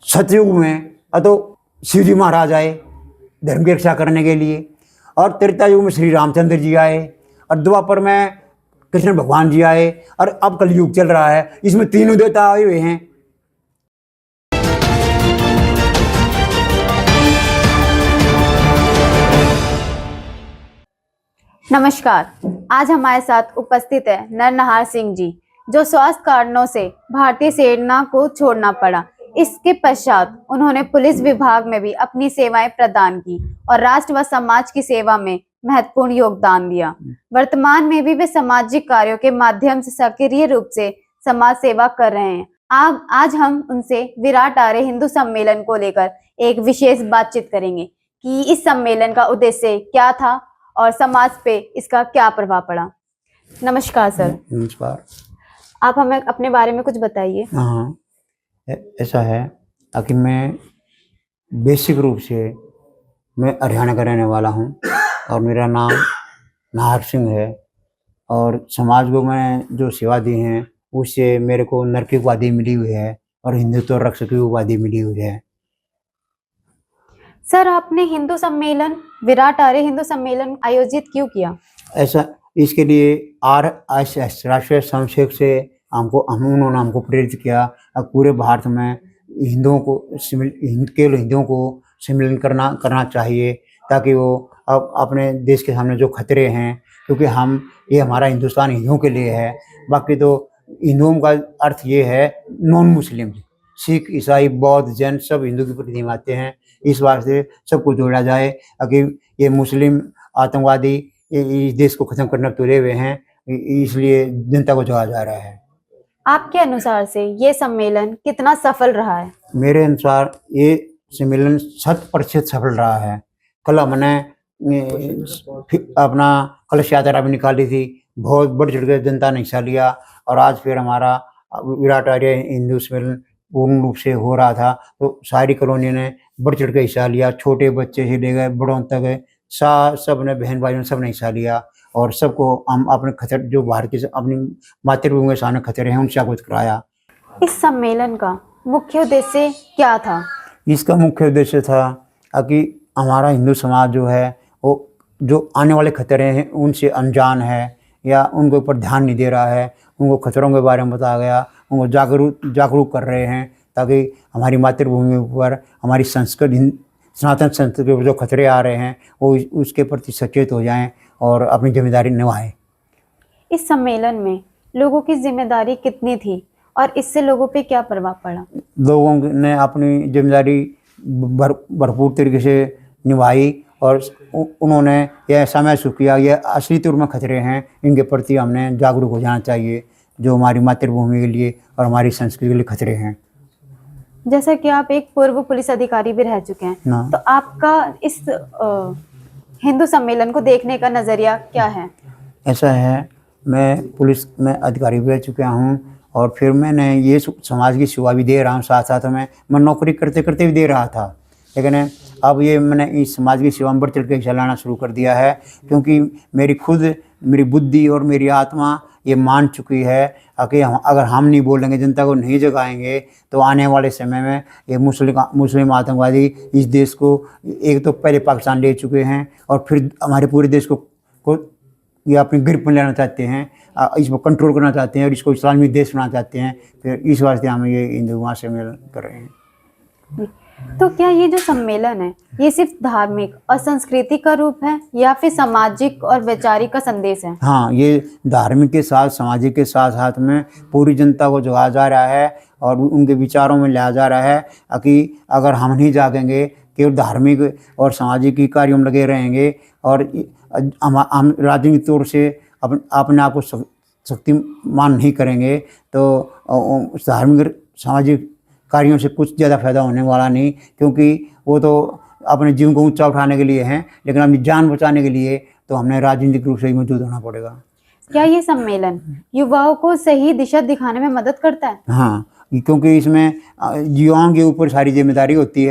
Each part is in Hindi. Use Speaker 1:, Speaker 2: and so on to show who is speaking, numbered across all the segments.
Speaker 1: सतयुग में तो शिवजी महाराज आए धर्म की रक्षा करने के लिए, और त्रेता युग में श्री रामचंद्र जी आए, और द्वापर में कृष्ण भगवान जी आए, और अब कलयुग चल रहा है, इसमें तीनों देवता आए हुए हैं।
Speaker 2: नमस्कार। आज हमारे साथ उपस्थित है नरनहार सिंह जी, जो स्वास्थ्य कारणों से भारतीय सेना को छोड़ना पड़ा। इसके पश्चात उन्होंने पुलिस विभाग में भी अपनी सेवाएं प्रदान की और राष्ट्र व समाज की सेवा में महत्वपूर्ण योगदान दिया। वर्तमान में भी वे सामाजिक कार्यों के माध्यम से सक्रिय रूप से समाज सेवा कर रहे हैं। आज हम उनसे विराट आर्य हिंदू सम्मेलन को लेकर एक विशेष बातचीत करेंगे कि इस सम्मेलन का उद्देश्य क्या था और समाज पे इसका क्या प्रभाव पड़ा। नमस्कार सर।
Speaker 1: नमस्कार।
Speaker 2: आप हमें अपने बारे में कुछ बताइए।
Speaker 1: हाँ, ऐसा है कि मैं बेसिक रूप से मैं हरियाणा का रहने वाला हूँ और मेरा नाम नाहर सिंह है, और समाज को मैं जो सेवा दी हैं उससे मेरे को नर की उपाधि मिली हुई है और हिंदुत्व रक्षक की उपाधि मिली हुई है।
Speaker 2: सर, आपने हिंदू सम्मेलन विराट आर्य हिंदू सम्मेलन आयोजित क्यों किया?
Speaker 1: ऐसा इसके लिए RSS राष्ट्रीय स्वयंसेवक से उन्होंने हमको प्रेरित किया। अब पूरे भारत में हिंदुओं को केवल हिंदुओं को सम्मेलन करना चाहिए, ताकि वो अब अपने देश के सामने जो खतरे हैं, क्योंकि ये हमारा हिंदुस्तान हिंदुओं के लिए है। बाकी तो हिंदुओं का अर्थ ये है नॉन मुस्लिम, सिख ईसाई बौद्ध जैन सब हिंदू की प्रतिनिधि आते हैं। इस वास्ते सबको जोड़ा जाए कि ये मुस्लिम आतंकवादी इस देश को खत्म करने तुले हुए हैं, इसलिए जनता को जोड़ा जा रहा है।
Speaker 2: आपके अनुसार से ये सम्मेलन कितना सफल रहा है? मेरे
Speaker 1: अनुसार ये सम्मेलन 100% सफल रहा है। कल हमने अपना कलश यात्रा भी निकाली थी, बहुत बढ़ चढ़ कर जनता ने हिस्सा लिया, और आज फिर हमारा विराट आर्य हिंदू सम्मेलन पूर्ण रूप से हो रहा था, तो सारी कॉलोनी ने बढ़ चढ़ के हिस्सा लिया। छोटे बच्चे से ले गए बड़ों तक सब ने, बहन भाइयों ने सब ने हिस्सा लिया, और सबको हम अपने खतरे जो भारत की अपनी मातृभूमि के सामने खतरे हैं उनसे अवगत कराया।
Speaker 2: इस सम्मेलन का मुख्य उद्देश्य क्या था?
Speaker 1: इसका मुख्य उद्देश्य था कि हमारा हिंदू समाज जो है वो जो आने वाले खतरे हैं उनसे अनजान है या उनके ऊपर ध्यान नहीं दे रहा है, उनको खतरों के बारे में बताया गया, उनको जागरूक कर रहे हैं, ताकि हमारी मातृभूमि पर हमारी संस्कृति सनातन संस्कृति पर जो खतरे आ रहे हैं वो उसके प्रति सचेत हो जाएं और अपनी जिम्मेदारी निभाएं।
Speaker 2: इस सम्मेलन में लोगों की जिम्मेदारी कितनी थी और इससे लोगों पे क्या प्रभाव पड़ा?
Speaker 1: लोगों ने अपनी जिम्मेदारी भरपूर तरीके से निभाई, और उन्होंने यह ऐसा महसूस किया ये असली तौर में खतरे हैं, इनके प्रति हमने जागरूक हो जाना चाहिए, जो हमारी मातृभूमि के लिए और हमारी संस्कृति के लिए खतरे हैं।
Speaker 2: जैसा कि आप एक पूर्व पुलिस अधिकारी भी रह चुके हैं, तो आपका इस हिंदू सम्मेलन को देखने का नज़रिया क्या है?
Speaker 1: ऐसा है, मैं पुलिस में अधिकारी भी रह चुका हूँ, और फिर मैंने ये समाज की सेवा भी दे रहा हूँ, साथ साथ मैं नौकरी करते करते भी दे रहा था। लेकिन अब ये मैंने इस समाज की सेवा में बढ़ चढ़ के चलाना शुरू कर दिया है, क्योंकि मेरी बुद्धि और मेरी आत्मा ये मान चुकी है कि अगर हम नहीं बोलेंगे, जनता को नहीं जगाएंगे, तो आने वाले समय में ये मुस्लिम आतंकवादी इस देश को एक तो पहले पाकिस्तान ले चुके हैं, और फिर हमारे पूरे देश को ये अपनी गिरफ्त में लेना चाहते हैं, इसको कंट्रोल करना चाहते हैं और इसको इस्लामी देश बनाना चाहते हैं। फिर इस वास्ते हम ये हिंदू महासम्मेलन कर रहे हैं।
Speaker 2: तो क्या ये जो सम्मेलन है ये सिर्फ धार्मिक और सांस्कृतिक का रूप है या फिर सामाजिक और वैचारिक का संदेश है?
Speaker 1: हाँ, ये धार्मिक के साथ सामाजिक के साथ साथ में पूरी जनता को जोड़ा जा रहा है और उनके विचारों में लाया जा रहा है कि अगर हम नहीं जागेंगे, केवल धार्मिक और सामाजिक ही कार्यों में लगे रहेंगे और हम राजनीतिक तौर से अपने आप को शक्तिमान नहीं करेंगे, तो धार्मिक सामाजिक कार्यों से कुछ ज़्यादा फायदा होने वाला नहीं, क्योंकि वो तो अपने जीवन को ऊंचा उठाने के लिए हैं, लेकिन अपनी जान बचाने के लिए तो हमने राजनीतिक रूप से ही मौजूद होना पड़ेगा।
Speaker 2: क्या ये सम्मेलन युवाओं को सही दिशा दिखाने में मदद करता है?
Speaker 1: हाँ, क्योंकि इसमें युवाओं के ऊपर सारी जिम्मेदारी होती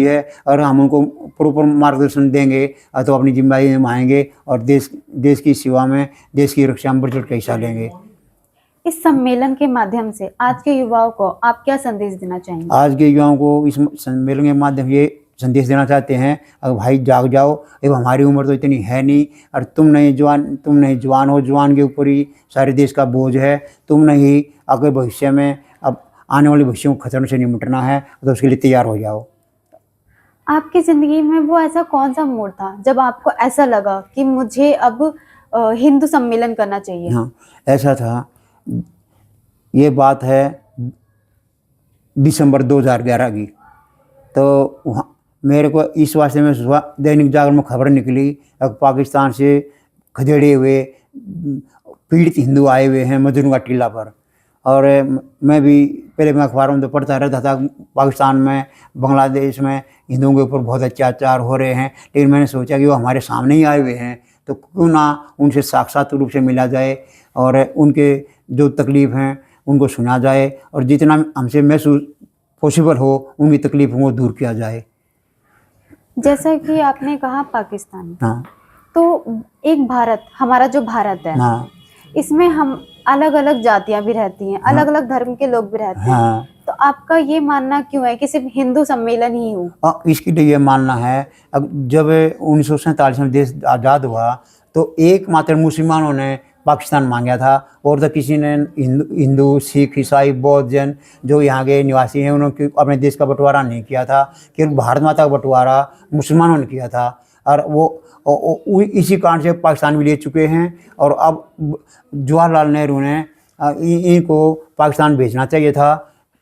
Speaker 1: है, और हम उनको प्रॉपर मार्गदर्शन देंगे तो अपनी जिम्मेदारी निभाएंगे और देश की सेवा में, देश की रक्षा में बढ़ चढ़ के हिस्सा लेंगे।
Speaker 2: इस सम्मेलन के माध्यम से आज के युवाओं को आप क्या संदेश देना चाहेंगे?
Speaker 1: आज के युवाओं को इस सम्मेलन के माध्यम से ये संदेश देना चाहते हैं, अब भाई जाग जाओ, अब हमारी उम्र तो इतनी है नहीं, और तुम नहीं जवान हो, जवान के ऊपर ही सारे देश का बोझ है, तुम नहीं आगे भविष्य में, अब आने वाले भविष्य को खतरों से निपटना है, तो उसके लिए तैयार हो जाओ।
Speaker 2: आपकी जिंदगी में वो ऐसा कौन सा मोड़ था जब आपको ऐसा लगा कि मुझे अब हिंदू सम्मेलन करना चाहिए?
Speaker 1: हाँ, ऐसा था, ये बात है दिसंबर 2011 की। तो वहाँ मेरे को इस वास्ते में सुबह दैनिक जागरण में खबर निकली, अब पाकिस्तान से खदेड़े हुए पीड़ित हिंदू आए हुए हैं मजनू का टीला पर। और मैं भी पहले मैं अखबारों में तो पढ़ता रहता था, पाकिस्तान में, बांग्लादेश में हिंदुओं के ऊपर बहुत अत्याचार हो रहे हैं, लेकिन मैंने सोचा कि वो हमारे सामने ही आए हुए हैं, तो क्यों ना उनसे साक्षात रूप से मिला जाए और उनके जो तकलीफ़ हैं उनको सुना जाए, और जितना हमसे महसूस पॉसिबल हो उनकी तकलीफ़ों को दूर किया जाए।
Speaker 2: जैसा कि आपने कहा पाकिस्तान,
Speaker 1: हाँ
Speaker 2: तो एक भारत, हमारा जो भारत है,
Speaker 1: हाँ
Speaker 2: इसमें हम अलग अलग जातियां भी रहती हैं, अलग अलग धर्म के लोग भी रहते हैं,
Speaker 1: हाँ।
Speaker 2: तो आपका ये मानना क्यों है कि सिर्फ हिंदू सम्मेलन ही हो?
Speaker 1: इसके लिए ये मानना है, अब जब 1947 में देश आज़ाद हुआ तो एकमात्र मुसलमानों ने पाकिस्तान मांगा था, और तो किसी ने हिंदू, सिख, ईसाई, बौद्ध, जैन जो यहाँ के निवासी हैं उन्होंने अपने देश का बंटवारा नहीं किया था, केवल भारत माता का बंटवारा मुसलमानों ने किया था। और वो इसी कारण से पाकिस्तान भी ले चुके हैं, और अब जवाहरलाल नेहरू ने इनको पाकिस्तान भेजना चाहिए था।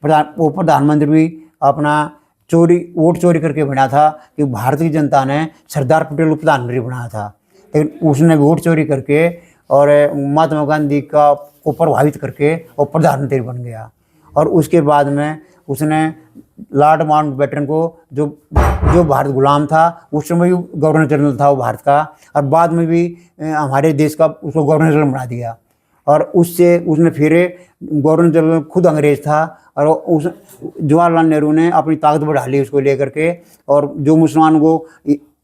Speaker 1: वो प्रधानमंत्री भी अपना वोट चोरी करके बना था कि भारतीय जनता ने सरदार पटेल को प्रधानमंत्री बनाया था, लेकिन उसने वोट चोरी करके और महात्मा गांधी को प्रभावित करके वो प्रधानमंत्री बन गया। और उसके बाद में उसने लॉर्ड माउंटबेटन को, जो भारत गुलाम था उस समय भी गवर्नर जनरल था वो भारत का, और बाद में भी हमारे देश का उसको गवर्नर जनरल बना दिया। और उससे उसने फिर गवर्नर जनरल खुद अंग्रेज़ था, और उस जवाहरलाल नेहरू ने अपनी ताकत बढ़ा ली उसको लेकर के, और जो मुसलमानों को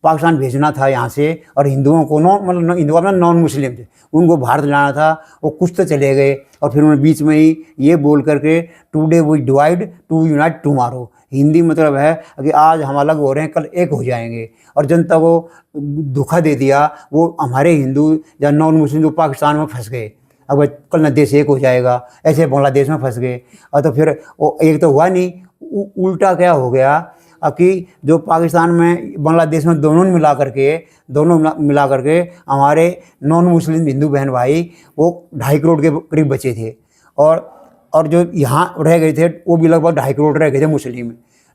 Speaker 1: पाकिस्तान भेजना था यहाँ से, और हिंदुओं को मतलब हिंदुओं में नॉन मुस्लिम थे उनको भारत लाना था, वो कुछ तो चले गए, और फिर उन्होंने बीच में ही ये बोल करके today we divide to unite tomorrow, Hindi मतलब है कि आज हम अलग हो रहे हैं कल एक हो जाएंगे, और जनता को धोखा दे दिया। वो हमारे हिंदू या नॉन मुस्लिम जो पाकिस्तान में फंस गए, अब कल न देश एक हो जाएगा, ऐसे बांग्लादेश में फंस गए। और तो फिर वो एक तो हुआ नहीं, उल्टा क्या हो गया कि जो पाकिस्तान में बांग्लादेश में दोनों मिला करके हमारे नॉन मुस्लिम हिंदू बहन भाई वो 2.5 करोड़ के करीब बचे थे, और जो यहाँ रह गए थे वो भी लगभग 2.5 करोड़ रह गए थे मुस्लिम।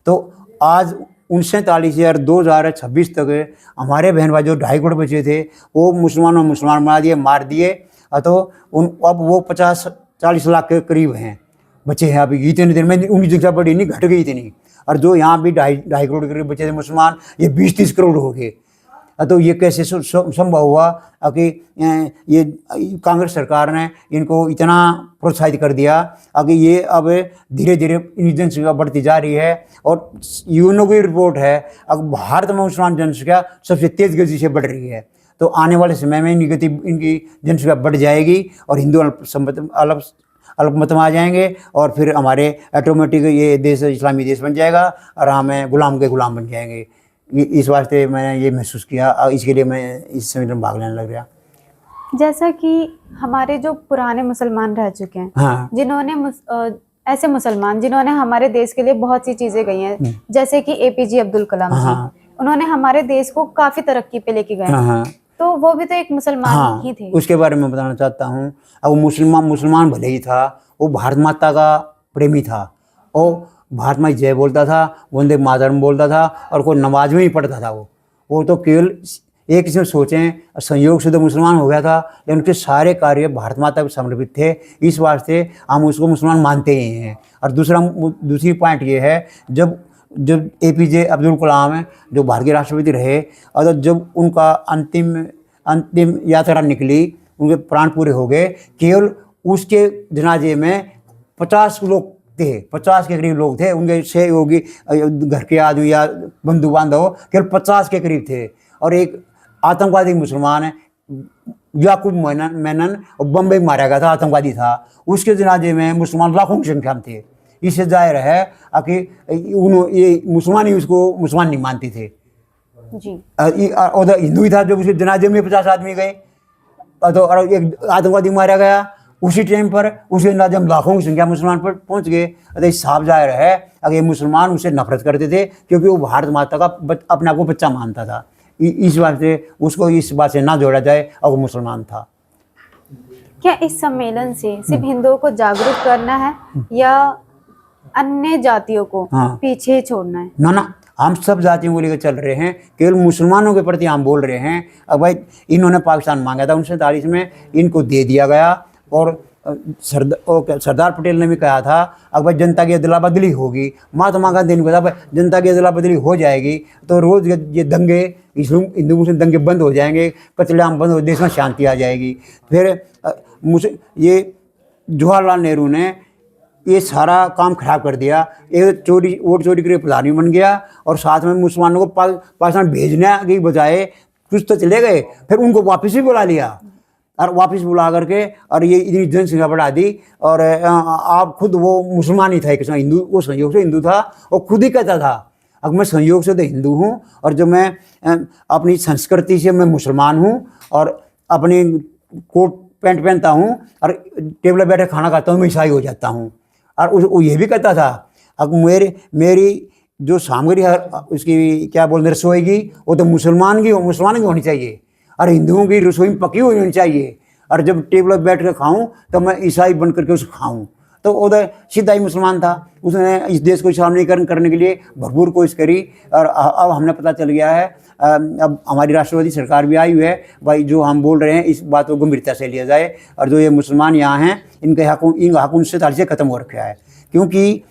Speaker 1: तो आज 1947 से 2026 तक हमारे बहन भाई जो 2.5 करोड़ बचे थे वो मुसलमान बना दिए, मार दिए। तो अब वो 50-40 लाख के करीब हैं बचे हैं अभी। इतने दिन में उनकी संख्या बढ़ी नहीं, घट गई इतनी। और जो यहाँ भी 2.5 करोड़ के करीब बचे थे मुसलमान, ये 20-30 करोड़ हो गए। तो ये कैसे संभव हुआ कि ये कांग्रेस सरकार ने इनको इतना प्रोत्साहित कर दिया कि ये अब धीरे धीरे इनकी जनसंख्या बढ़ती जा रही है। और यूएनओ की रिपोर्ट है अब भारत में मुसलमान जनसंख्या सबसे तेज़ गति से बढ़ रही है। तो आने वाले समय में इनकी जनसंख्या बढ़ जाएगी और हिंदू अल्पमत में आ जाएंगे, और फिर हमारे ऑटोमेटिक ये देश इस्लामी देश बन जाएगा और हमें गुलाम के गुलाम बन जाएंगे। इस वास्ते मैंने ये महसूस किया, इसके लिए मैं इस सम्मेलन में भाग लेने लग गया।
Speaker 2: जैसा कि हमारे जो पुराने मुसलमान रह चुके हैं,
Speaker 1: हाँ,
Speaker 2: जिन्होंने ऐसे मुसलमान जिन्होंने हमारे देश के लिए बहुत सी चीजें गई हैं, जैसे कि एपीजे अब्दुल कलाम जी,
Speaker 1: हाँ,
Speaker 2: उन्होंने हमारे देश को काफी तरक्की पे लेके गए।
Speaker 1: हाँ,
Speaker 2: तो वो भी तो एक मुसलमान
Speaker 1: हाँ,
Speaker 2: ही थे।
Speaker 1: उसके बारे में बताना चाहता हूँ। अब वो मुसलमान भले ही था, वो भारत माता का प्रेमी था, वो भारत माँ जय बोलता था, वंदे मातरम बोलता था, और कोई नमाज में ही पढ़ता था। वो तो केवल एक किस्म सोचें संयोग से तो मुसलमान हो गया था, लेकिन उनके सारे कार्य भारत माता को समर्पित थे। इस वास्ते हम उसको मुसलमान मानते ही हैं। और दूसरी पॉइंट ये है, जब एपीजे अब्दुल कलाम जो भारत के राष्ट्रपति रहे, और जब उनका अंतिम यात्रा निकली, उनके प्राण पूरे हो गए, केवल उसके जनाजे में 50 लोग थे, 50 के करीब लोग थे। उनके सहयोगी घर के आदमी या बंधु बांधव केवल 50 के करीब थे। और एक आतंकवादी मुसलमान याकूब मेनन और बम्बई में मारा गया था, आतंकवादी था। उसके जनाजे में मुसलमान लाखों की संख्या में थे। इससे जाहिर है कि ये मुसलमान ही उसको मुसलमान नहीं मानते थे
Speaker 2: जी।
Speaker 1: और हिंदू ही था। जब उसके जनाजे में 50 आदमी गए तो और एक आतंकवादी मारा गया उसी टाइम पर, उसी जनाजे में लाखों की संख्या मुसलमान पर पहुंच गए। तो साफ जाहिर है अगर ये मुसलमान उससे नफरत करते थे क्योंकि वो भारत माता का अपने आप को बच्चा मानता था। इस बात से उसको इस बात से ना जोड़ा जाए और वो मुसलमान था।
Speaker 2: क्या इस सम्मेलन से सिर्फ हिंदुओं को जागरूक करना है या अन्य जातियों को पीछे छोड़ना है?
Speaker 1: ना, हम सब जातियों को लेकर चल रहे हैं, केवल मुसलमानों के प्रति हम बोल रहे हैं। अब भाई इन्होंने पाकिस्तान मांगा था 1947 में, इनको दे दिया गया। और सरदार पटेल ने भी कहा था अब भाई जनता की अदला बदली होगी। महात्मा गांधी ने कहा भाई जनता की अदला बदली हो जाएगी तो रोज़ ये दंगे, हिंदू मुस्लिम दंगे बंद हो जाएंगे, कत्लेआम बंद हो, देश में शांति आ जाएगी। फिर ये जवाहरलाल नेहरू ने ये सारा काम खराब कर दिया। एक वोट चोरी करके प्रधानी बन गया और साथ में मुसलमानों को पाकिस्तान भेजने की बजाय कुछ तो चले गए, फिर उनको वापस भी बुला लिया और वापस बुला करके और ये इतनी जनसंख्या बढ़ा दी। और आप खुद वो मुसलमान ही था, एक हिंदू, वो संयोग से हिंदू था और खुद ही कहता था अब मैं संयोग से तो हिंदू हूँ और जो मैं अपनी संस्कृति से मैं मुसलमान हूँ और अपनी कोट पैंट पहनता हूँ और टेबल बैठे खाना खाता हूँ, मैं ईसाई हो जाता हूँ। और वो ये भी कहता था अब मेरी जो सामग्री है उसकी क्या बोलते रसोई की, वो तो मुसलमान की होनी चाहिए और हिंदुओं की रसोई में पकी हुई होनी चाहिए। और जब टेबल पर बैठ कर खाऊं तो मैं ईसाई बन करके उसको खाऊं। तो उधर सीधा ही मुसलमान था। उसने इस देश को इस्लामीकरण करने के लिए भरपूर कोशिश करी और अब हमने पता चल गया है, अब हमारी राष्ट्रवादी सरकार भी आई हुई है। भाई जो हम बोल रहे हैं इस बात को गंभीरता से लिया जाए और जो ये मुसलमान यहाँ हैं इनका हक 1947 से ख़त्म हो रखा है। क्योंकि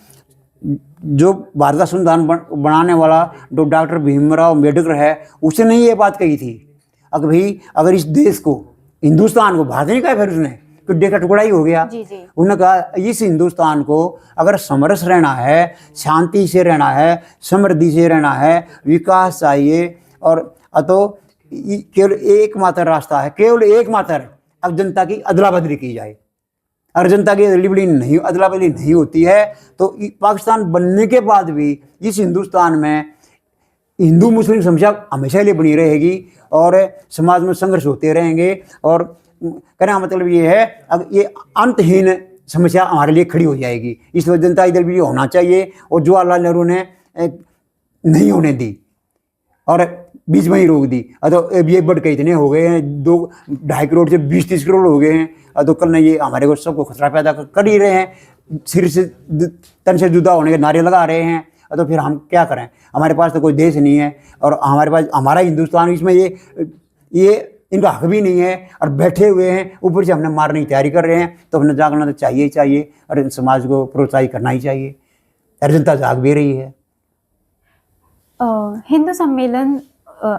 Speaker 1: जो भारत का संविधान बनाने वाला जो डॉक्टर भीमराव अम्बेडकर है उसने ये बात कही थी अगर इस देश को, हिंदुस्तान को, भारत नहीं कहा फिर उसने, तो देखा टुकड़ा ही हो गया। उन्होंने कहा इस हिंदुस्तान को अगर समरस रहना है, शांति से रहना है, समृद्धि से रहना है, विकास चाहिए और तो केवल एकमात्र रास्ता है, केवल एकमात्र, अब जनता की अदला बदली की जाए। अगर जनता की अदला बदली नहीं होती है तो पाकिस्तान बनने के बाद भी इस हिंदुस्तान में हिंदू मुस्लिम समस्या हमेशा लिए बनी रहेगी और समाज में संघर्ष होते रहेंगे। और कहने का मतलब ये है अब ये अंतहीन समस्या हमारे लिए खड़ी हो जाएगी। इसलिए जनता दल भी होना चाहिए और जवाहरलाल नेहरू ने नहीं होने दी और बीच में ही रोक दी। तो ये बढ़ के इतने हो गए हैं, 2-2.5 करोड़ से 20-30 करोड़ हो गए हैं। तो कल ने ये हमारे को सबको खतरा पैदा कर ही रहे हैं, सिर से तन से जुदा होने के नारे लगा रहे हैं। तो फिर हम क्या करें? हमारे पास तो कोई देश नहीं है और हमारे पास हमारा हिंदुस्तान, इसमें ये इनका हक भी नहीं है और बैठे हुए हैं, ऊपर से हमने मारने की तैयारी कर रहे हैं। तो हमने जागना तो चाहिए ही चाहिए और समाज को प्रोत्साहित करना ही चाहिए और जनता जाग भी रही है।
Speaker 2: हिंदू सम्मेलन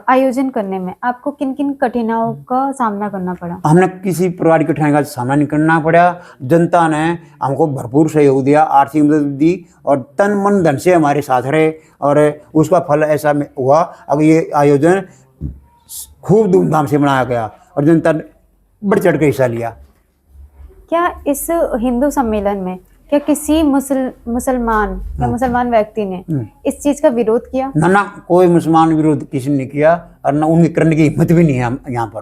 Speaker 2: आयोजन करने में आपको किन किन कठिनाइयों का सामना करना पड़ा?
Speaker 1: हमने किसी प्रकार की कठिनाई का सामना नहीं करना पड़ा। जनता ने हमको भरपूर सहयोग दिया, आर्थिक मदद दी और तन मन धन से हमारे साथ रहे और उसका फल ऐसा हुआ। अब ये आयोजन खूब धूमधाम से मनाया गया और जनता ने बढ़ चढ़ के हिस्सा लिया।
Speaker 2: क्या इस हिंदू सम्मेलन में क्या किसी मुसलमान या मुसलमान व्यक्ति ने इस चीज का विरोध किया?
Speaker 1: ना, कोई मुसलमान विरोध किसी ने किया और ना उनकी करने की हिम्मत भी नहीं है यहाँ पर,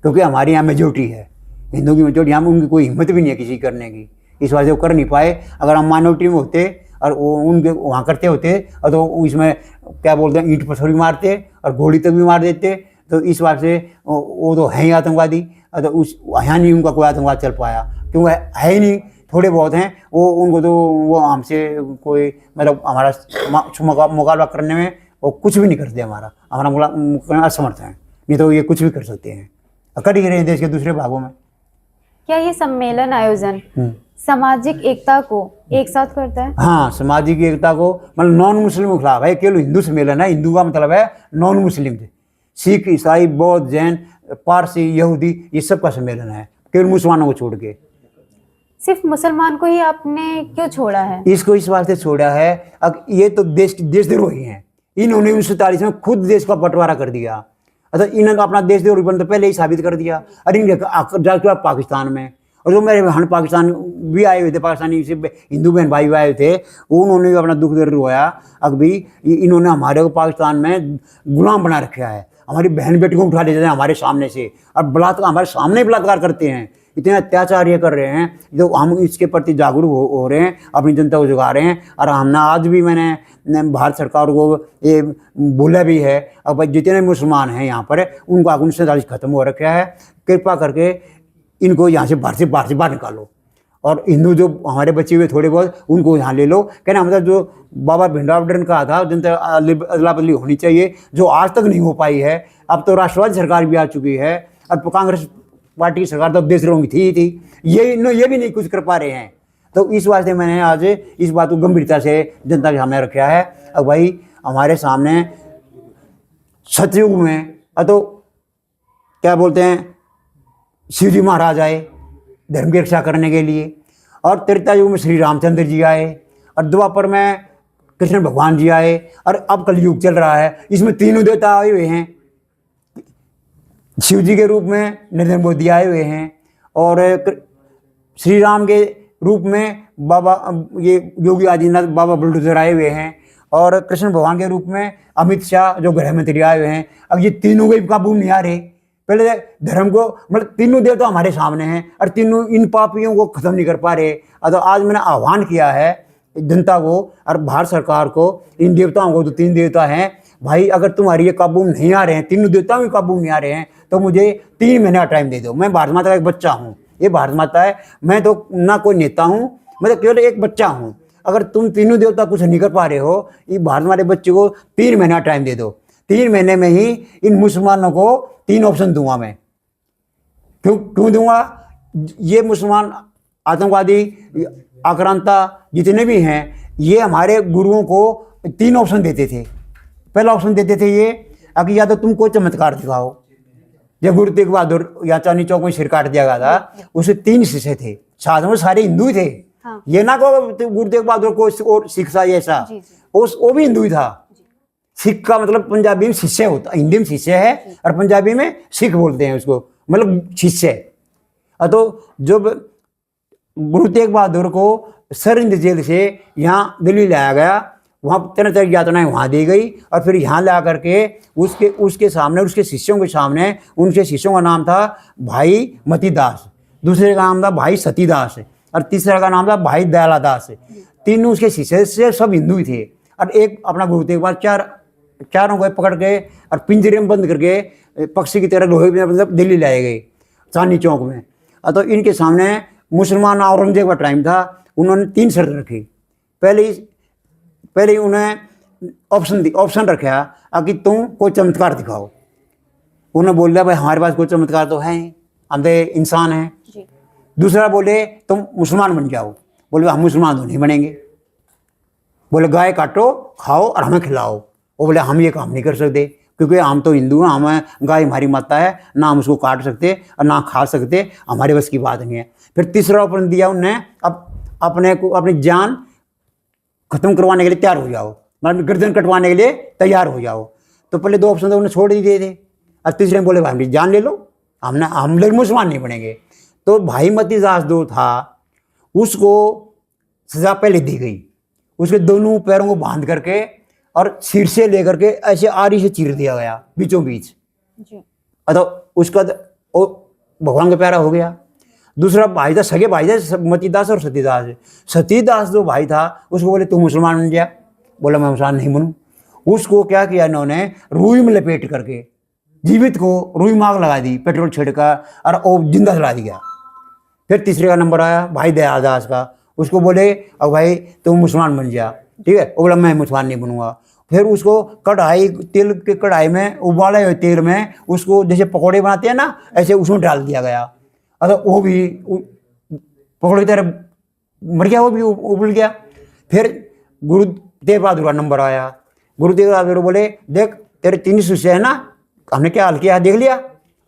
Speaker 1: क्योंकि हमारी यहाँ मेजोरिटी है, हिंदू की मेजोरिटी। यहाँ उनकी कोई हिम्मत भी नहीं है किसी करने की, इस वजह से वो कर नहीं पाए। अगर हम माइनॉरिटी में होते और वो उनके वहाँ करते होते तो इसमें क्या बोलते हैं, ईंट पत्थर भी मारते और गोली तक भी मार देते। तो इस बात से वो तो है ही आतंकवादी। तो उस यहाँ नहीं उनका कोई आतंकवाद चल पाया, क्योंकि है ही नहीं, थोड़े बहुत हैं वो, उनको तो वो हमसे कोई मतलब हमारा मुकाबला करने में वो कुछ भी नहीं करते। हमारा मुकाबला असमर्थ है, नहीं तो ये कुछ भी कर सकते हैं, कर ही रहे हैं देश के दूसरे भागों में।
Speaker 2: क्या ये सम्मेलन आयोजन सामाजिक एकता को एक साथ करता है?
Speaker 1: हाँ, सामाजिक एकता को मतलब नॉन मुस्लिम के खिलाफ है। केवल हिंदू सम्मेलन है, हिंदू का मतलब है नॉन मुस्लिम, सिख, ईसाई, बौद्ध, जैन, पारसी, यहूदी, ये सब का सम्मेलन है, केवल मुसलमानों को छोड़ के।
Speaker 2: सिर्फ मुसलमान को ही आपने क्यों छोड़ा है?
Speaker 1: इसको इस बात से छोड़ा है, अब ये तो देशद्रोही हैं। इन्होंने 1947 में खुद देश का बंटवारा कर दिया अच्छा इन्होंने अपना देश देवरी बन तो पहले ही साबित कर दिया। अरे इनके जाके पाकिस्तान में, और जो मेरे बहन पाकिस्तान भी आए हुए थे, पाकिस्तानी से हिंदू बहन भाई आए थे, उन्होंने भी अपना दुख दर्द रोया। अब भी इन्होंने हमारे को पाकिस्तान में गुलाम बना रखा है, हमारी बहन बेटी को उठा ले जाते हैं हमारे सामने से, और बलात्कार हमारे सामने बलात्कार करते हैं, इतने अत्याचार ये कर रहे हैं। जो हम इसके प्रति जागरूक हो रहे हैं, अपनी जनता को जगा रहे हैं। और हमने आज भी मैंने भारत सरकार को ये बोला भी है, अब भाई जितने मुसलमान हैं यहाँ पर उनका 1947 खत्म हो रखा है, कृपा करके इनको यहाँ से बाहर निकालो, और हिंदू जो हमारे बचे हुए थोड़े बहुत उनको यहाँ ले लो। कहना मतलब जो बाबा भिंडराव ने कहा था जनता अदला बदली होनी चाहिए, जो आज तक नहीं हो पाई है। अब तो राष्ट्रवादी सरकार भी आ चुकी है, और कांग्रेस पार्टी की सरकार तो देश रोंगी थी ये भी नहीं कुछ कर पा रहे हैं। तो इस वास्ते मैंने आज इस बात को गंभीरता से जनता के सामने रखा है। अब भाई हमारे सामने सतयुग में तो क्या बोलते हैं, शिवजी महाराज आए धर्म की रक्षा करने के लिए, और त्रेता युग में श्री रामचंद्र जी आए, और द्वापर में कृष्ण भगवान जी आए, और अब कलयुग चल रहा है, इसमें तीनों देवता आए हुए हैं। शिव जी के रूप में नरेंद्र मोदी आए हुए हैं, और श्री राम के रूप में बाबा ये योगी आदित्यनाथ बाबा बुलडोजर आए हुए हैं, और कृष्ण भगवान के रूप में अमित शाह जो गृह मंत्री आए हुए हैं। अब ये तीनों को काबू नहीं आ रहे। पहले धर्म को मतलब तीनों देवता हमारे सामने हैं, और तीनों इन पापियों को खत्म नहीं कर पा रहे। तो आज मैंने आह्वान किया है जनता को और भारत सरकार को, इन देवताओं को, तो 3 देवता हैं भाई, अगर तुम्हारी ये काबू नहीं आ रहे हैं, तीनों देवताओं के काबू नहीं आ रहे हैं, तो मुझे 3 महीने का टाइम दे दो। मैं भारत माता का एक बच्चा हूँ, ये भारत माता है, मैं तो ना कोई नेता हूँ, मैं तो केवल एक बच्चा हूँ। अगर तुम तीनों देवता कुछ नहीं कर पा रहे हो, ये भारत माता बच्चे को 3 महीना टाइम दे दो। 3 महीने में ही इन मुसलमानों को 3 ऑप्शन दूंगा मैं। क्यों दूंगा? ये मुसलमान आतंकवादी आक्रांता जितने भी हैं, ये हमारे गुरुओं को 3 ऑप्शन देते थे। पहला ऑप्शन देते थे ये, अगर या तो तुम कोई चमत्कार दिखाओ, जब गुरु तेग बहादुर या चांदनी चौक में सिर काट दिया गया था, उसे 3 शिष्य थे, साथ में सारे हिंदू ही थे।
Speaker 2: हाँ।
Speaker 1: ये ना को गुरु तेग बहादुर को और सिख था ऐसा, वो भी हिंदू ही था। सिख का मतलब पंजाबी में शिष्य होता, हिंदी में शिष्य है, और पंजाबी में सिख बोलते हैं उसको, मतलब शिष्य। तो जब गुरु तेग बहादुर को सरहिंद जेल से यहाँ दिल्ली लाया गया, वहाँ तरह तरह की यातनाएं वहाँ दी गई, और फिर यहाँ ला करके उसके सामने, उसके शिष्यों के सामने, उनके शिष्यों का नाम था भाई मतीदास, दूसरे का नाम था भाई सतीदास, और तीसरा का नाम था भाई दयाला दास। तीनों उसके शिष्य से सब हिंदू ही थे। और एक अपना गुरु तेग बहादुर चारों को पकड़ के और पिंजरे में बंद करके पक्षी की तरह लोहे में मतलब दिल्ली लाए गए चांदनी चौक में। तो इनके सामने मुसलमान औरंगजेब का टाइम था, उन्होंने 3 शर्त रखी। पहले उन्हें ऑप्शन रखा कि तुम कोई चमत्कार दिखाओ। उन्होंने बोल दिया भाई हमारे पास कोई चमत्कार तो है, हम तो इंसान हैं। दूसरा बोले तुम मुसलमान बन जाओ। बोले हम मुसलमान तो नहीं बनेंगे। बोले गाय काटो, खाओ और हमें खिलाओ। वो बोले हम ये काम नहीं कर सकते, क्योंकि हम तो हिंदू हैं, हमें गाय हमारी माता है, ना हम उसको काट सकते और ना खा सकते, हमारे बस की बात नहीं है। फिर तीसरा ऑप्शन दिया उन्होंने, अब अपनी जान खत्म करवाने के लिए तैयार हो जाओ, मतलब गर्दन कटवाने के लिए तैयार हो जाओ। तो पहले 2 ऑप्शन तो उन्हें छोड़ ही दिए थे, और तीसरे में बोले भाई हमारी जान ले लो, हम लोग मुसलमान नहीं बनेंगे। तो भाई मतीदास जो था उसको सजा पहले दी गई, उसके दोनों पैरों को बांध करके और सिर से लेकर के ऐसे आरी से चीर दिया गया बीचों बीच। तो उसका भगवान का प्यारा हो गया। दूसरा भाई था, सगे भाई था मतीदास और सतीदास। सतीदास जो भाई था उसको बोले तू मुसलमान बन जा। बोला मैं मुसलमान नहीं बनूं। उसको क्या किया इन्होंने, रुई में लपेट करके जीवित को रुई में आग लगा दी, पेट्रोल छिड़का और वो जिंदा जला दिया। फिर तीसरे का नंबर आया भाई दयादास का, उसको बोले अब भाई तुम मुसलमान बन जा, ठीक है। वो बोला मैं मुसलमान नहीं बनूंगा। फिर उसको तेल के कढ़ाई में उबाले हुए तेल में उसको जैसे पकौड़े बनाते हैं ना, ऐसे उसमें डाल दिया गया। वो भी पकौड़े की तरह मर गया, वो भी उबल गया। फिर गुरु तेग बहादुर का नंबर आया। गुरु तेग बहादुर बोले देख तेरे 3 शिष्य है ना, हमने क्या हाल किया देख लिया,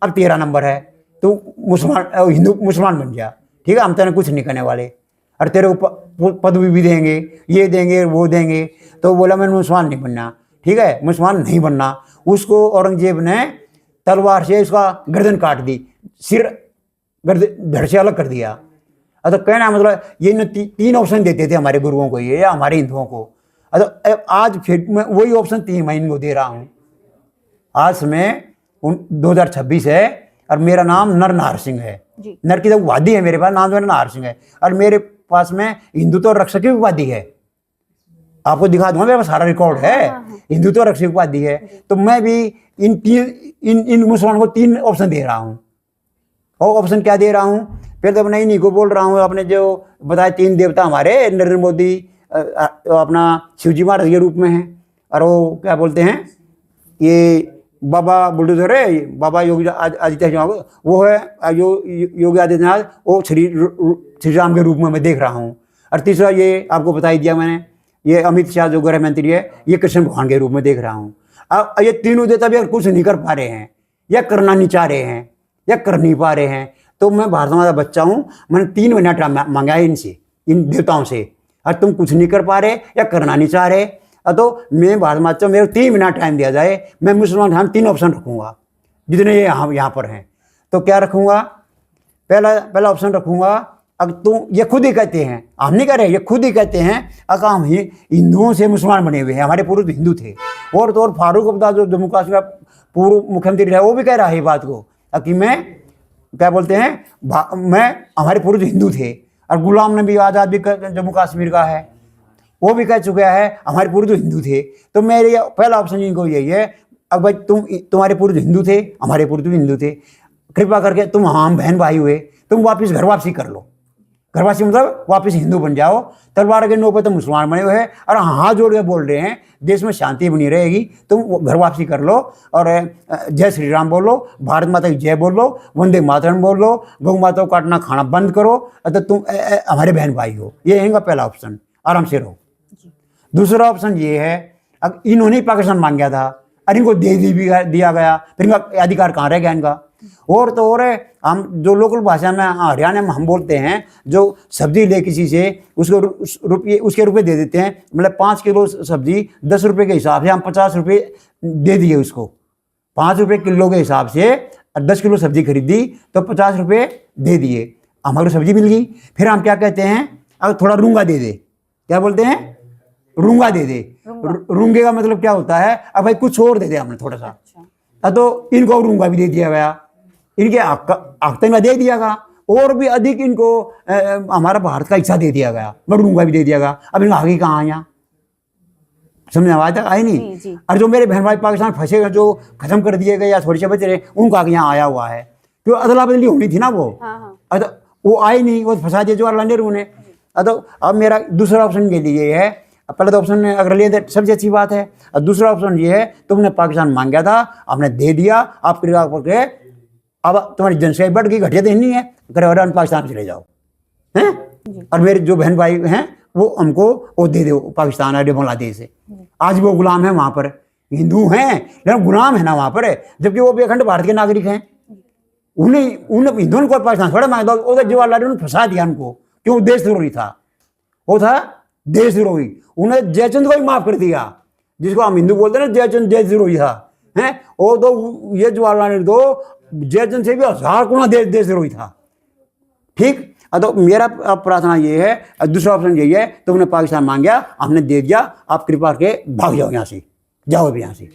Speaker 1: अब तेरा नंबर है, तू मुसलमान बन जा, ठीक है, हम तेरे कुछ नहीं करने वाले, और तेरे को पदवी भी देंगे, ये देंगे वो देंगे। तो बोला मैं मुसलमान नहीं बनना, ठीक है, मुसलमान नहीं बनना। उसको औरंगजेब ने तलवार से उसका गर्दन काट दी, सिर गर्दन धड़ से अलग कर दिया। तो कहना मतलब ये न तीन ऑप्शन देते थे हमारे गुरुओं को ये, या हमारे हिंदुओं को। आज फिर मैं वही ऑप्शन 3 महीने को दे रहा हूँ। आज मैं 2026 है और मेरा नाम नरनार सिंह है। नर की तो उपाधि है मेरे पास, नाम जो नरनार सिंह है। और मेरे पास में हिंदुत्व रक्षक की उपाधि है, आपको दिखा दूंगा, मेरे पास सारा रिकॉर्ड है। हिंदुत्व रक्षक उपाधि है। तो मैं भी इन मुसलमानों को 3 ऑप्शन दे रहा हूँ। और ऑप्शन क्या दे रहा हूँ, पहले तो अपने इन्हीं को बोल रहा हूँ, अपने जो बताए 3 देवता हमारे, नरेंद्र मोदी अपना शिवजी महाराज के रूप में है, और वो क्या बोलते हैं, ये बाबा बुलडोजर है, बाबा योगी आदित्यनाथ, वो है योगी आदित्यनाथ, वो श्री राम के रूप में मैं देख रहा हूँ। और तीसरा ये आपको बता ही दिया मैंने, ये अमित शाह जो गृह मंत्री है, ये कृष्ण भगवान के रूप में देख रहा हूँ। अब ये तीनों देवता भी अगर कुछ नहीं कर पा रहे हैं, या करना नहीं चाह रहे हैं, या कर नहीं पा रहे हैं, तो मैं भारत माता बच्चा हूँ, मैंने 3 महीना टाइम मांगा है इनसे, इन देवताओं से। और तुम कुछ नहीं कर पा रहे या करना नहीं चाह रहे, तो मैं भारत माता, मेरे 3 महीना टाइम दिया जाए, मैं मुसलमान हम 3 ऑप्शन रखूँगा जितने ये यहाँ पर हैं। तो क्या रखूँगा, पहला ऑप्शन रखूँगा, अगर तुम, ये खुद ही कहते हैं, हम नहीं कह रहे, ये खुद ही कहते हैं, अगर हम ही हिंदुओं से मुसलमान बने हुए हैं, हमारे पूर्व हिंदू थे। और तो और फारूक अब्दुल्ला जो जम्मू कश्मीर का पूर्व मुख्यमंत्री है, वो भी कह रहा है ये बात को, कि मैं क्या बोलते हैं, मैं हमारे पूर्व हिंदू थे। और गुलाम नबी आज़ाद भी जम्मू कश्मीर का है, वो भी कह चुका है हमारे पूर्व हिंदू थे। तो मेरे पहला ऑप्शन इनको यही है, अब भाई तुम्हारे पूर्व हिंदू थे, हमारे पूर्व हिंदू थे, कृपा करके तुम हम बहन भाई हुए, तुम वापस घर वापसी कर लो। घर वापसी मतलब वापस हिंदू बन जाओ। तलवार के नोक पे तो मुसलमान बने हुए हैं, और हाथ जोड़ के बोल रहे हैं देश में शांति बनी रहेगी, तुम घर वापसी कर लो, और जय श्री राम बोलो, भारत माता की जय बोलो, वंदे मातरम बोलो, गौ माता को काटना खाना बंद करो, तो तुम हमारे बहन भाई हो। ये है इनका पहला ऑप्शन, आराम से रहो। दूसरा ऑप्शन ये है, अब इन्होंने पाकिस्तान मांग गया था, और इनको दे दिया गया, फिर इनका अधिकार कहाँ रह गया इनका। और तो और हम जो लोकल भाषा में हरियाणा में हम बोलते हैं, जो सब्जी ले किसी से उसके रुपये दे देते हैं, मतलब 5 किलो सब्जी 10 रुपये के हिसाब से हम 50 रुपये दे दिए उसको। 5 रुपये किलो के हिसाब से 10 किलो सब्जी खरीदी तो 50 रुपये दे दिए, हमारी सब्जी मिल गई। फिर हम क्या कहते हैं, अगर थोड़ा रूंगा दे दे, क्या बोलते हैं, रूंगा दे दे। रूंगे का मतलब क्या होता है, अब भाई कुछ और दे दे हमने थोड़ा सा, तो इनको रूंगा भी दे दिया गया, इनके आख्ता में दे दिया गया, और भी अधिक इनको हमारा भारत का हिस्सा दे दिया गया, मरूंगा भी दे दिया गया। अब इनको आगे कहाँ आया, समझ आवाज आई नहीं।
Speaker 2: जी।
Speaker 1: और जो मेरे बहन भाई पाकिस्तान फंसे गए, जो खत्म कर दिए गए या थोड़े से बचे रहे, उनको आगे यहाँ आया हुआ है, क्यों अदला बदली होनी थी ना वो। वो आए नहीं, वो फंसा दिए जवाहरलाल नेहरू ने। तो अब मेरा दूसरा ऑप्शन के लिए है, पहले तो ऑप्शन अगर ले दे सबसे अच्छी बात है, और दूसरा ऑप्शन ये है, तुमने पाकिस्तान मांगा था, आपने दे दिया, आप कृपा करके अब तुम्हारी जनसंख्या बढ़ गई, घटिया तो नहीं है, करे पाकिस्तान चले जाओ हैं। और मेरे जो बहन भाई हैं वो हमको वो दे दो, पाकिस्तान और बांग्लादेश से। आज वो गुलाम है वहाँ पर, हिंदू हैं लेकिन गुलाम है ना वहाँ पर, जबकि वो भी अखंड भारत के नागरिक हैं। उन्हें हिंदुओं को पाकिस्तान थोड़ा मांग दो, जवाहरलाल नेहरू ने फंसा दिया उनको, क्यों, देशद्रोही था, वो था देशद्रोही। उन्हें जयचंद को भी माफ कर दिया, जिसको हम हिंदू बोलते हैं ना, जयचंद देशद्रोही था हैं। वो तो ये जवाहरलाल नेहरू तो जयचंद से भी 1000 गुना देशद्रोही था। ठीक, तो मेरा प्रार्थना ये है, दूसरा ऑप्शन यही है, तुमने पाकिस्तान मांग गया, हमने दे दिया, आप कृपा करके भाग जाओ यहाँ से, जाओ भी यहाँ से,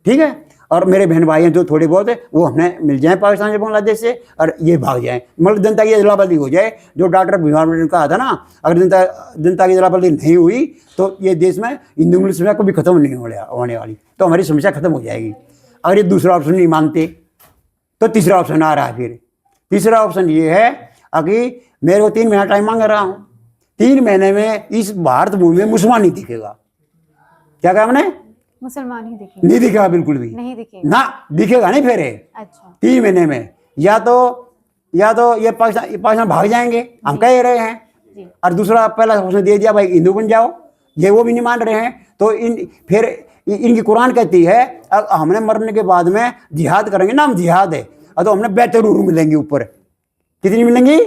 Speaker 1: ठीक है। और मेरे बहन भाई हैं जो थोड़े बहुत है, वो हमने मिल जाए पाकिस्तान से, बांग्लादेश से, और ये भाग जाए, मतलब जनता की अदला बदली हो जाए। जो डॉक्टर भीमराव ने कहा था ना, अगर जनता की अदला बदली नहीं हुई तो ये देश में हिंदू मुस्लिम समस्या कभी खत्म नहीं होने वाली, तो हमारी समस्या खत्म हो जाएगी। अगर ये दूसरा ऑप्शन नहीं मानते तो तीसरा ऑप्शन आ रहा है। फिर तीसरा ऑप्शन ये है कि मेरे को 3 महीना टाइम मांग रहा हूँ, 3 महीने में इस भारत भूमि में मुसलमान नहीं दिखेगा। क्या कहा मैंने,
Speaker 2: मुसलमान ही दिखेगा,
Speaker 1: नहीं दिखेगा, बिल्कुल भी
Speaker 2: नहीं दिखेगा
Speaker 1: ना, दिखेगा नहीं। फिर
Speaker 2: अच्छा
Speaker 1: 3 महीने में या तो ये पाकिस्तान भाग जाएंगे, हम कह रहे हैं। और दूसरा पहला ऑप्शन दे दिया, भाई हिंदू बन जाओ, ये वो भी नहीं मान रहे हैं। तो फिर इनकी कुरान कहती है, अब हमने मरने के बाद में जिहाद करेंगे ना, हम जिहाद है, तो हमने बेहतर हूर मिलेंगी ऊपर। कितनी मिलेंगी,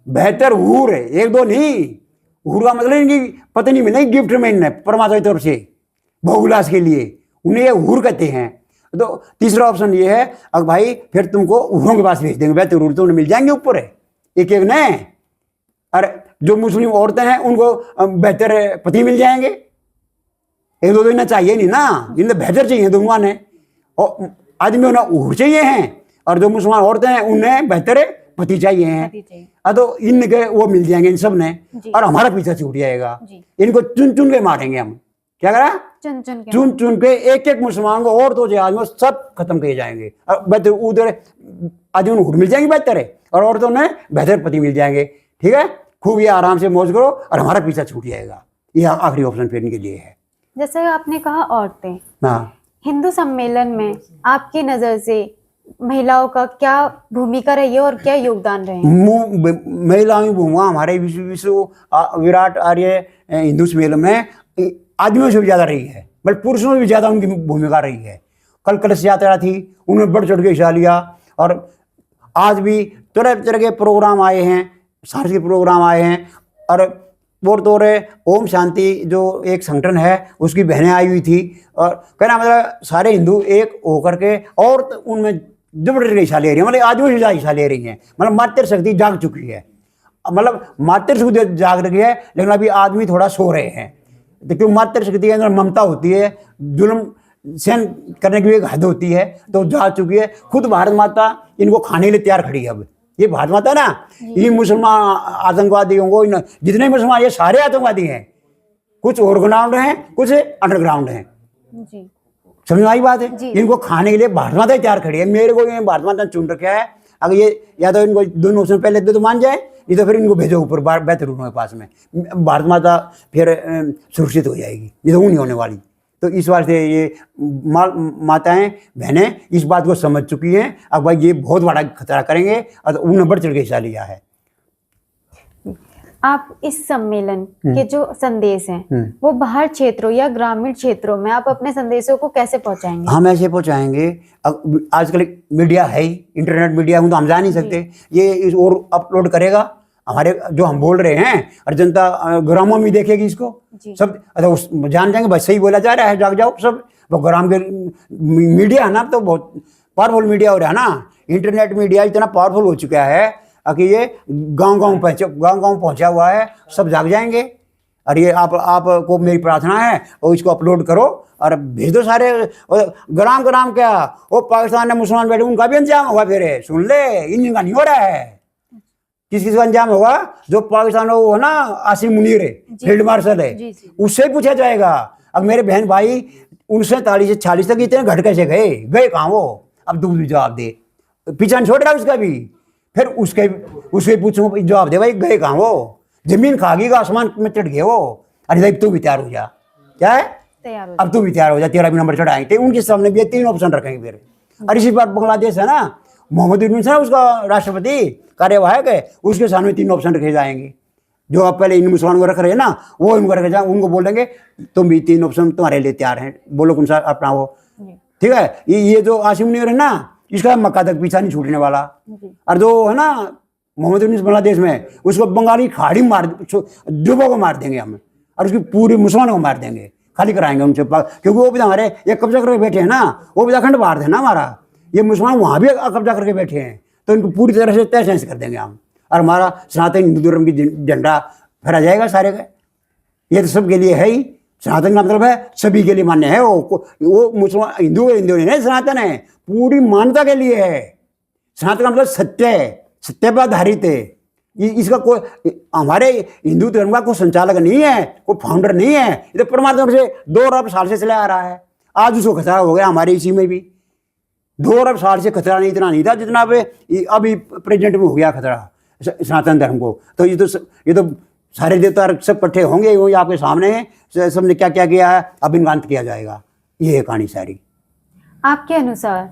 Speaker 1: बेहतर हूर है, 1-2 नहीं। हूर का मतलब इनकी पत्नी मिलेगी गिफ्ट में, इन्हें परमात्मा की तरफ से बहुलास के लिए, उन्हें ये हूर कहते हैं। तो तीसरा ऑप्शन ये है, अब भाई फिर तुमको उन्हों के पास भेज देंगे, बेहतर रूल तो मिल जाएंगे ऊपर है एक एक ने। अरे जो मुस्लिम औरतें हैं उनको बेहतर पति मिल जाएंगे, एक दो ना चाहिए नहीं ना, जिन्हें बेहतर चाहिए दोनों ने, और आदमी उन्हें उहर चाहिए हैं, और जो मुसलमान औरतें हैं उन्हें बेहतर पति चाहिए हैं। तो इनके वो मिल जाएंगे इन सब ने, और हमारा पीछा छूट जाएगा। इनको चुन चुन के मारेंगे हम, क्या करा, चुन चुन के एक एक मुसलमान को और तो आदमी सब खत्म किए जाएंगे। बेहतर उधर आदमी उन्हें मिल जाएंगे बेहतर है, और औरतों ने बेहतर पति मिल जाएंगे। ठीक है, खूब ये आराम से मौज करो और हमारा पीछा छूट जाएगा। ये आखिरी ऑप्शन फिर इनके लिए है।
Speaker 2: जैसे आपने कहा औरतें,
Speaker 1: हाँ,
Speaker 2: हिंदू सम्मेलन में आपकी नजर से महिलाओं का क्या भूमिका रही है और क्या योगदान रहे हैं?
Speaker 1: महिलाओं की भूमिका हमारे विश्व विराट आर्य हिंदू सम्मेलन में आदमियों से भी ज्यादा रही है, बल्कि पुरुषों में भी ज्यादा उनकी भूमिका रही है। कल कलश यात्रा थी, उन्होंने बढ़ चढ़ के हिस्सा लिया, और आज भी तरह तरह के प्रोग्राम आए हैं, सांस्कृतिक प्रोग्राम आए हैं। और तो ओम शांति जो एक संगठन है उसकी बहनें आई हुई थी, और कहना मतलब सारे हिंदू एक होकर के और उनमें जबरदस्ती हिस्सा ले रही है, मतलब आदमी से हिस्सा ले रही हैं। मतलब मातृशक्ति जाग चुकी है, मतलब मातृशक्ति जाग रही है, लेकिन अभी आदमी थोड़ा सो रहे हैं। क्योंकि मातृशक्ति के अंदर ममता होती है, जुल्म सहन करने की एक हद होती है, तो जाग चुकी है। खुद भारत माता इनको खाने के लिए तैयार खड़ी है। अब ये भारत माता ना, ये मुसलमान आतंकवादियों को, जितने मुसलमान ये सारे आतंकवादी हैं, कुछ ओवरग्राउंड हैं, कुछ अंडरग्राउंड हैं। समझ में आई बात है? इनको खाने के लिए भारत माता तैयार खड़ी है। मेरे को ये भारत माता चुन रखा है। अगर ये या तो इनको दोनों ऑप्शन पहले दे तो मान जाए, नहीं तो फिर इनको भेजो ऊपर बेहतर के पास में, भारत माता फिर सुरक्षित हो जाएगी। ये तो नहीं होने वाली। तो इस वास्ते ये माताएं बहनें इस बात को समझ चुकी हैं। अब भाई ये बहुत बड़ा खतरा करेंगे, और उन्होंने बढ़ चढ़ के हिस्सा लिया है।
Speaker 2: आप इस सम्मेलन के जो संदेश हैं वो बाहर क्षेत्रों या ग्रामीण क्षेत्रों में आप अपने संदेशों को कैसे पहुंचाएंगे? हम
Speaker 1: ऐसे पहुंचाएंगे, आजकल मीडिया है ही, इंटरनेट मीडिया तो हम जा नहीं सकते, ये और अपलोड करेगा हमारे जो हम बोल रहे हैं, और जनता ग्रामों में देखेगी इसको, सब जान जाएंगे बस सही बोला जा रहा है, जाग जाओ सब। वो ग्राम के मीडिया है ना, तो बहुत पावरफुल मीडिया हो रहा है ना, इंटरनेट मीडिया इतना पावरफुल हो चुका है कि ये गांव गांव पहुंचा हुआ है, सब जाग जाएंगे। और ये आपको मेरी प्रार्थना है, और इसको अपलोड करो और भेज दो सारे ग्राम क्या, वो पाकिस्तान में मुसलमान बैठे उनका भी अंजाम होगा। फिर सुन ले, इनका नहीं हो रहा है। किस का अंजाम होगा? जो पाकिस्तान वो है ना, आसिम मुनीर है, फील्ड मार्शल है, उससे पूछा जाएगा। अब मेरे बहन भाई 1943 से 46 तक इतने घट कैसे गए कहाँ वो? अब तू भी जवाब दे, पीछा नहीं छोड़ रहा उसका भी। फिर उसके पूछूं, जवाब दे भाई, गए कहाँ वो? जमीन खा गई, आसमान में चढ़ गए वो। अरे भाई तू भी तैयार हो जा, क्या है तैयार हो, अब तू भी तैयार हो जा, तेरा भी नंबर चढ़ाएंगे। उनके सामने भी 3 ऑप्शन रखेंगे फिर। और इसी बार बांग्लादेश है ना, मोहम्मद यूनुस है उसका राष्ट्रपति कार्यवाहक है, उसके सामने 3 ऑप्शन रखे जाएंगे। जो आप पहले इन मुसलमानों को रख रहे हैं ना, वो इनको रखे जाए, उनको बोल देंगे तुम भी 3 ऑप्शन तुम्हारे लिए तैयार हैं, बोलो कौन सा अपना वो। ठीक है, ये जो आसिम मुनीर है ना, इसका मक्का तक पीछा नहीं छूटने वाला। और जो है ना मोहम्मद यूनुस बांग्लादेश में, उसको बंगाली खाड़ी मार, जुबों को मार देंगे हम, और उसकी पूरी मुसलमानों को मार देंगे, खाली कराएंगे उनसे। क्योंकि वो भी हमारे ये कब्जा करके बैठे हैं ना, वो भी अखंड भारत है ना हमारा, ये मुसलमान वहाँ भी कब्जा करके बैठे हैं, तो इनको पूरी तरह से तहस नहस कर देंगे हम, और हमारा सनातन हिंदू धर्म की झंडा फहरा जाएगा सारे का। ये तो सबके लिए है ही, सनातन का मतलब है सभी के लिए मान्य है। वो मुसलमान हिंदू नहीं, सनातन है, पूरी मानवता के लिए है। सनातन का मतलब सत्य है, सत्य पर आधारित है। इसका कोई हमारे हिंदू धर्म का कोई संचालक नहीं है, कोई फाउंडर नहीं है। ये तो परमात्मा से 2 अरब साल से चला आ रहा है। आज उसको खतरा हो गया, हमारे इसी में भी 2 अरब साल से खतरा नहीं, इतना नहीं था जितना अभी प्रेजेंट में हो गया खतरा सनातन धर्म को। तो ये तो सारे देवता सब इकट्ठे होंगे, वो आपके सामने है, सबने क्या क्या किया है, अब इनका अंत किया जाएगा। ये है कहानी सारी।
Speaker 2: आपके अनुसार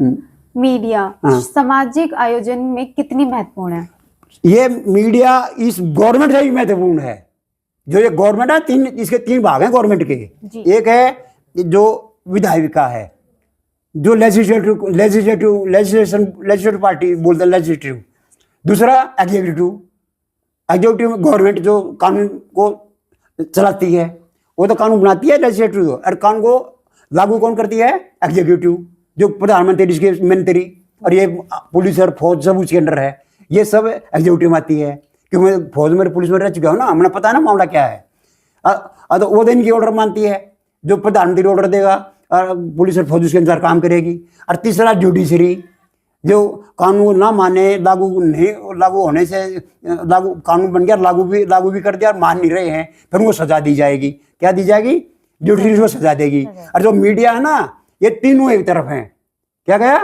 Speaker 2: मीडिया सामाजिक आयोजन में कितनी महत्वपूर्ण है?
Speaker 1: ये मीडिया इस गवर्नमेंट से भी महत्वपूर्ण है। जो ये गवर्नमेंट है, इसके 3 भाग हैं गवर्नमेंट के। एक है जो विधायिका है, जो लेजिस्लेटिव पार्टी बोलते हैं लेजिस्लेटिव। दूसरा एग्जीक्यूटिव गवर्नमेंट जो कानून को चलाती है, वो तो कानून बनाती है लेजिस्लेटिव, और कानून को लागू कौन करती है? एग्जीक्यूटिव। जो प्रधानमंत्री के मंत्री और ये पुलिस और फौज सब उसके अंडर है, ये सब एग्जीक्यूटिव में आती है। क्योंकि मैं फौज में पुलिस में रह चुका हूँ ना, हमें पता है ना मामला क्या है। तो वो दिन की ऑर्डर मानती है, जो प्रधानमंत्री ऑर्डर देगा और पुलिस और फौज उसके अनुसार काम करेगी। और तीसरा जुडिशरी, जो कानून ना माने, लागू होने से लागू कानून बन गया, लागू भी कर दिया और मान नहीं रहे हैं, फिर उनको सजा दी जाएगी। क्या दी जाएगी? जुडिशरी को सजा देगी। और जो मीडिया है ना, ये तीनों एक तरफ हैं। क्या कहा?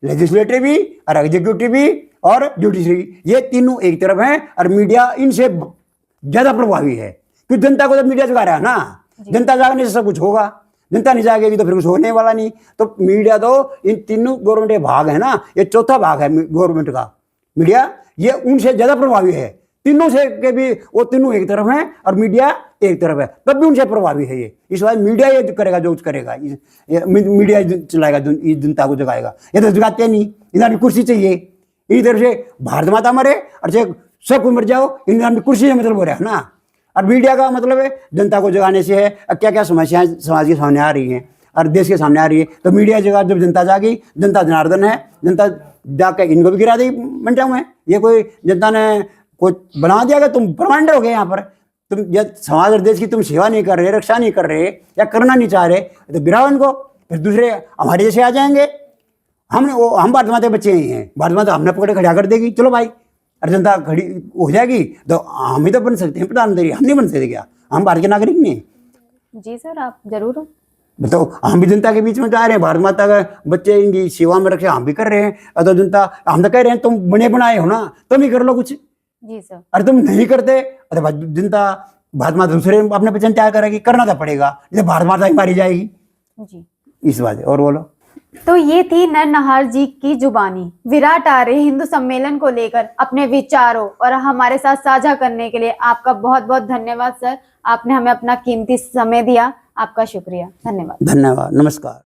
Speaker 1: लेजिस्लेटिव भी और एग्जीक्यूटिव भी और जुडिशरी, ये तीनों एक तरफ हैं और मीडिया इनसे ज्यादा प्रभावी है। क्योंकि जनता को तो मीडिया जगा रहा है ना, जनता जागने से सब कुछ होगा, जनता नहीं जागेगी तो फिर कुछ होने वाला नहीं। तो मीडिया तो इन तीनों गवर्नमेंट के भाग है ना, ये चौथा भाग है गवर्नमेंट का मीडिया, ये उनसे ज्यादा प्रभावी है। तीनों से के भी वो तीनों एक तरफ हैं और मीडिया एक तरफ है, तब भी उनसे प्रभावी है ये। इस बार मीडिया ये करेगा जो कुछ करेगा, मीडिया चलाएगा, जनता को जगाएगा। ये तो जगाते नहीं, इधर कुर्सी चाहिए, इधर से भारत माता मरे और सब कुछ मर जाओ, इधर कुर्सी से मतलब हो रहा है ना। और मीडिया का मतलब है जनता को जगाने से है। क्या क्या समस्याएं समाज के सामने आ रही हैं और देश के सामने आ रही है, तो मीडिया जगह जब जनता जागी, जनता जनार्दन है, जनता जाकर इनको भी गिरा देगी मंचाओं में। ये कोई जनता ने कोई बना दिया कि तुम परमानेंट हो गए यहाँ पर, तुम जब समाज और देश की तुम सेवा नहीं कर रहे, रक्षा नहीं कर रहे या करना नहीं चाह रहे, तो गिराओ इनको, फिर दूसरे हमारे जैसे आ जाएंगे। हम भारत माता के बच्चे ही हैं, भारत माता हमने पकड़े खड़ा कर देगी, चलो भाई, और जनता खड़ी हो जाएगी तो हम ही तो बन सकते हैं प्रधानमंत्री, हम नहीं बन सकते क्या? हम भारत के नागरिक नहीं?
Speaker 2: जी सर, आप जरूर हो।
Speaker 1: बताओ, हम भी जनता के बीच में जा रहे हैं, भारत माता का बच्चे इनकी सेवा में रखे, हम भी कर रहे हैं। तो जनता, हम तो कह रहे हैं तुम बने बनाए हो ना, तुम ही कर लो कुछ।
Speaker 2: जी सर।
Speaker 1: अरे तुम नहीं करते तो जनता भारत माता दूसरे अपने पहचान क्या करेगी? करना तो पड़ेगा, जैसे भारत माता ही मारी जाएगी।
Speaker 2: जी,
Speaker 1: इस बात है। और बोलो।
Speaker 2: तो ये थी नरनहार जी की जुबानी। विराट आर्य हिंदू सम्मेलन को लेकर अपने विचारों और हमारे साथ साझा करने के लिए आपका बहुत बहुत धन्यवाद सर। आपने हमें अपना कीमती समय दिया, आपका शुक्रिया। धन्यवाद।
Speaker 1: धन्यवाद। नमस्कार।